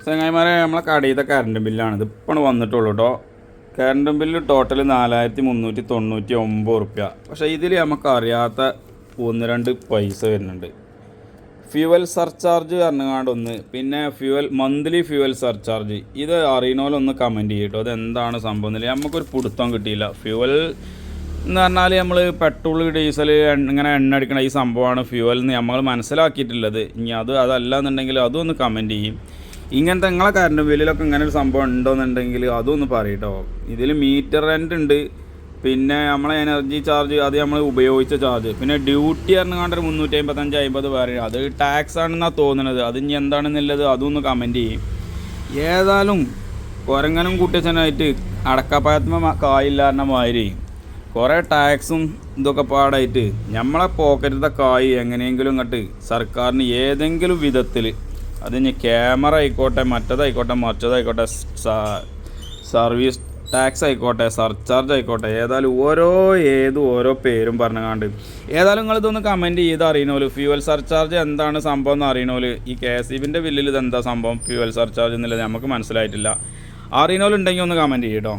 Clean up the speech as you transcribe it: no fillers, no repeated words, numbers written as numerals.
ചങ്ങായിമാരെ നമ്മളെ കടയിലത്തെ കറണ്ട് ബില്ലാണ് ഇത് ഇപ്പോൾ വന്നിട്ടുള്ളൂ കേട്ടോ. കറണ്ട് ബില്ല് ടോട്ടൽ 4399 റുപ്യ. പക്ഷേ ഇതിൽ നമുക്ക് അറിയാത്ത ഒന്ന് രണ്ട് പൈസ വരുന്നുണ്ട്. ഫ്യൂവൽ സർചാർജ് പറഞ്ഞാണ്ടൊന്ന്, പിന്നെ മന്ത്ലി ഫ്യൂവൽ സർചാർജ്. ഇത് അറിയണോലൊന്ന് കമൻറ്റ് ചെയ്യട്ടോ, അതെന്താണ് സംഭവം എന്നില്ല. നമുക്കൊരു പിടുത്തം കിട്ടിയില്ല. ഫ്യൂവൽ എന്ന് പറഞ്ഞാൽ നമ്മൾ പെട്രോൾ ഡീസൽ ഇങ്ങനെ എണ്ണ അടിക്കണ ഈ സംഭവമാണ് ഫ്യൂവൽ എന്ന് നമ്മൾ മനസ്സിലാക്കിയിട്ടുള്ളത്. ഇനി അതല്ല എന്നുണ്ടെങ്കിൽ അതും ഒന്ന് കമൻറ്റ് ചെയ്യും. ഇങ്ങനത്തെ നിങ്ങളെ കറണ്ട് ബില്ലിലൊക്കെ ഇങ്ങനെ ഒരു സംഭവം ഉണ്ടോയെന്നുണ്ടെങ്കിൽ അതൊന്ന് പറയട്ടോ. ഇതിൽ മീറ്റർ റെൻ്റ് ഉണ്ട്, പിന്നെ നമ്മളെ എനർജി ചാർജ്, അത് നമ്മൾ ഉപയോഗിച്ച ചാർജ്, പിന്നെ ഡ്യൂട്ടി പറഞ്ഞാണ്ടൊരു 355-50 പറയും. അത് ടാക്സ് ആണെന്നാണ് തോന്നുന്നത്. അത് ഇനി എന്താണെന്നുള്ളത് അതൊന്ന് കമൻറ്റ് ചെയ്യും. ഏതായാലും കുരങ്ങനും കുട്ടിച്ചനായിട്ട് അടക്കപ്പായത്തുമ്പോൾ കായില്ലാന്ന മാതിരി കുറേ ടാക്സും ഇതൊക്കെ പാടായിട്ട് നമ്മളെ പോക്കറ്റിലത്തെ കായ് എങ്ങനെയെങ്കിലും ഇങ്ങോട്ട് സർക്കാരിന് ഏതെങ്കിലും വിധത്തിൽ, അതിന് ക്യാമറ ആയിക്കോട്ടെ, മറ്റേതായിക്കോട്ടെ, മറിച്ചതായിക്കോട്ടെ, സർവീസ് ടാക്സ് ആയിക്കോട്ടെ, സർചാർജ് ആയിക്കോട്ടെ, ഏതായാലും ഓരോ പേരും പറഞ്ഞാണ്ട് ഏതായാലും നിങ്ങളിതൊന്ന് കമൻറ്റ് ചെയ്ത് അറിയണോല്. ഫ്യൂവൽ സർചാർജ് എന്താണ് സംഭവം എന്ന് അറിയണോല്. ഈ KSEBിൻ്റെ ബില്ലിൽ ഇതെന്താ സംഭവം ഫ്യൂവൽ സർചാർജ് എന്നുള്ളത് നമുക്ക് മനസ്സിലായിട്ടില്ല. അറിയണോലുണ്ടെങ്കിൽ ഒന്ന് കമൻറ്റ് ചെയ്യട്ടോ.